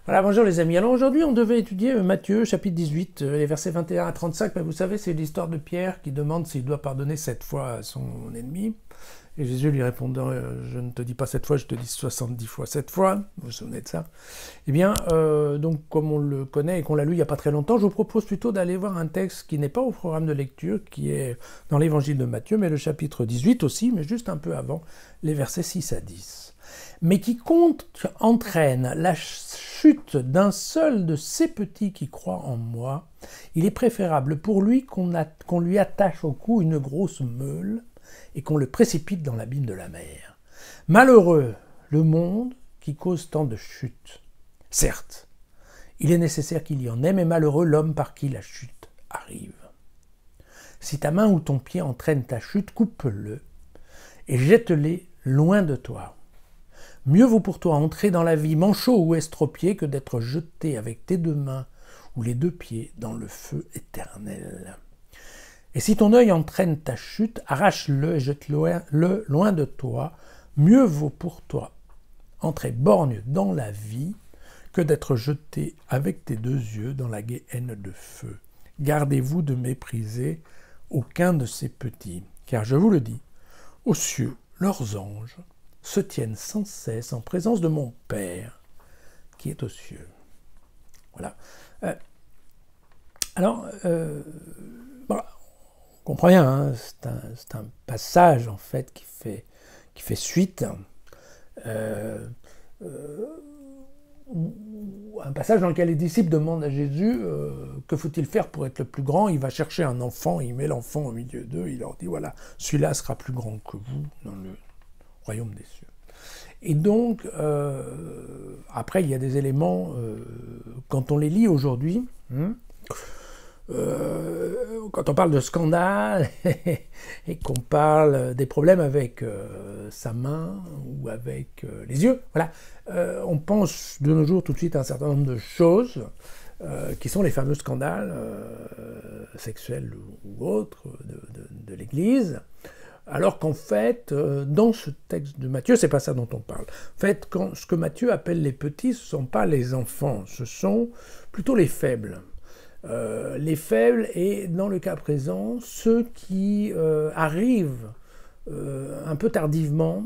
Voilà, bonjour les amis. Alors aujourd'hui, on devait étudier Matthieu, chapitre 18, les versets 21 à 35. Mais vous savez, c'est l'histoire de Pierre qui demande s'il doit pardonner 7 fois à son ennemi. Et Jésus lui répondant, je ne te dis pas 7 fois, je te dis 70 fois 7 fois. Vous vous souvenez de ça? Eh bien, donc comme on le connaît et qu'on l'a lu il n'y a pas très longtemps, je vous propose plutôt d'aller voir un texte qui n'est pas au programme de lecture, qui est dans l'évangile de Matthieu, mais le chapitre 18 aussi, mais juste un peu avant, les versets 6 à 10. Mais quiconque entraîne la chute d'un seul de ces petits qui croient en moi, il est préférable pour lui qu'on lui attache au cou une grosse meule et qu'on le précipite dans l'abîme de la mer. Malheureux le monde qui cause tant de chutes. Certes, il est nécessaire qu'il y en ait, mais malheureux l'homme par qui la chute arrive. Si ta main ou ton pied entraîne ta chute, coupe-le et jette-les loin de toi. Mieux vaut pour toi entrer dans la vie manchot ou estropié que d'être jeté avec tes 2 mains ou les 2 pieds dans le feu éternel. Et si ton œil entraîne ta chute, arrache-le et jette-le loin de toi. Mieux vaut pour toi entrer borgne dans la vie que d'être jeté avec tes 2 yeux dans la géhenne de feu. Gardez-vous de mépriser aucun de ces petits, car je vous le dis, aux cieux, leurs anges se tiennent sans cesse en présence de mon Père qui est aux cieux. Voilà. Bon, on comprend rien, hein, c'est un passage en fait qui fait suite. Un passage dans lequel les disciples demandent à Jésus que faut-il faire pour être le plus grand. Il va chercher un enfant, il met l'enfant au milieu d'eux, il leur dit voilà, celui-là sera plus grand que vous dans le royaume des cieux. Et donc, après, il y a des éléments, quand on les lit aujourd'hui, quand on parle de scandale et qu'on parle des problèmes avec sa main ou avec les yeux, voilà, on pense de nos jours tout de suite à un certain nombre de choses qui sont les fameux scandales sexuels ou autres de l'Église. Alors qu'en fait, dans ce texte de Matthieu, c'est pas ça dont on parle. En fait, ce que Matthieu appelle les petits, ce ne sont pas les enfants, ce sont plutôt les faibles. Les faibles et, dans le cas présent, ceux qui arrivent un peu tardivement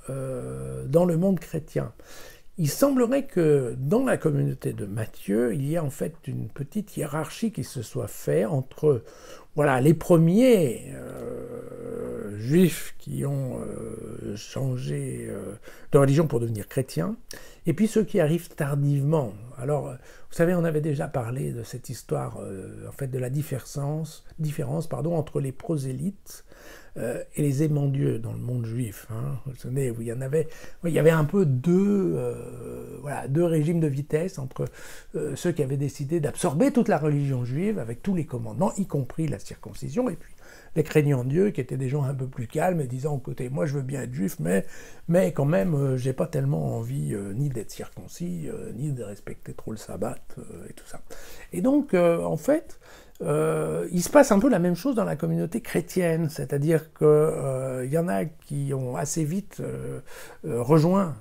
dans le monde chrétien. Il semblerait que dans la communauté de Matthieu, il y a en fait une petite hiérarchie qui se soit faite entre voilà, les premiers juifs qui ont changé de religion pour devenir chrétiens, et puis ceux qui arrivent tardivement. Alors, vous savez, on avait déjà parlé de cette histoire, en fait, de la différence entre les prosélytes et les émandieux dans le monde juif. Hein. Vous savez, où il y avait un peu deux régimes de vitesse entre ceux qui avaient décidé d'absorber toute la religion juive avec tous les commandements, y compris la circoncision, et puis les craignants Dieu, qui étaient des gens un peu plus calmes et disant, écoutez, moi je veux bien être juif, mais quand même, j'ai pas tellement envie ni d'être circoncis, ni de respecter trop le sabbat, et tout ça. Et donc, en fait, il se passe un peu la même chose dans la communauté chrétienne, c'est-à-dire qu'il y en a qui ont assez vite rejoint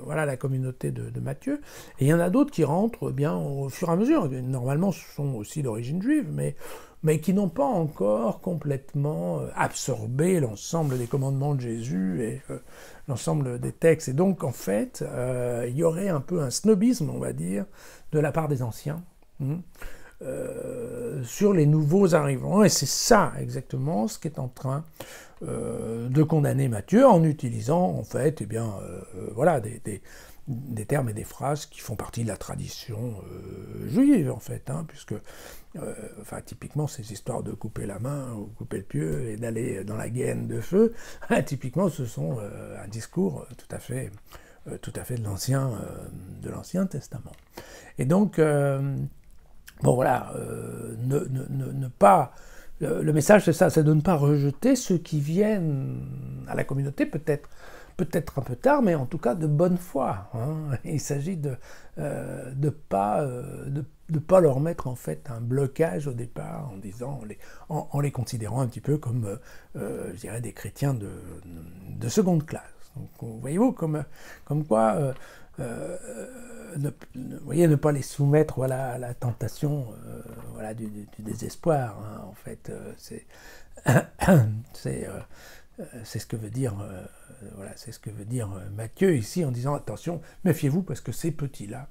la communauté de Matthieu, et il y en a d'autres qui rentrent bien au fur et à mesure. Normalement, ce sont aussi d'origine juive, mais qui n'ont pas encore complètement absorbé l'ensemble des commandements de Jésus et l'ensemble des textes. Et donc, en fait, il y aurait un peu un snobisme, on va dire, de la part des anciens, sur les nouveaux arrivants. Et c'est ça, exactement, ce qui est en train de condamner Matthieu, en utilisant, en fait, des termes et des phrases qui font partie de la tradition juive, en fait, hein, puisque, typiquement, ces histoires de couper la main ou couper le pied et d'aller dans la géhenne de feu, typiquement, ce sont un discours tout à fait de l'Ancien Testament. Et donc, ne pas... Le message, c'est ça, c'est de ne pas rejeter ceux qui viennent à la communauté, peut-être un peu tard, mais en tout cas de bonne foi. Hein. Il s'agit de pas leur mettre en fait un blocage au départ en les considérant un petit peu comme, je dirais, des chrétiens de seconde classe. Donc, voyez-vous comme quoi vous voyez, ne pas les soumettre, voilà, à la tentation, voilà, du désespoir, hein, en fait, c'est ce que veut dire, voilà, c'est ce que veut dire Matthieu ici en disant attention, méfiez-vous parce que ces petits-là,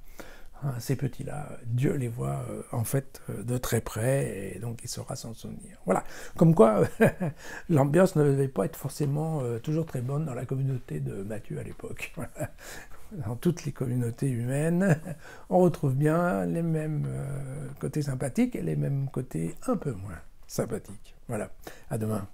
Dieu les voit en fait de très près et donc il saura s'en souvenir. Voilà, comme quoi l'ambiance ne devait pas être forcément toujours très bonne dans la communauté de Matthieu à l'époque. Voilà. Dans toutes les communautés humaines, on retrouve bien les mêmes côtés sympathiques et les mêmes côtés un peu moins sympathiques. Voilà, à demain.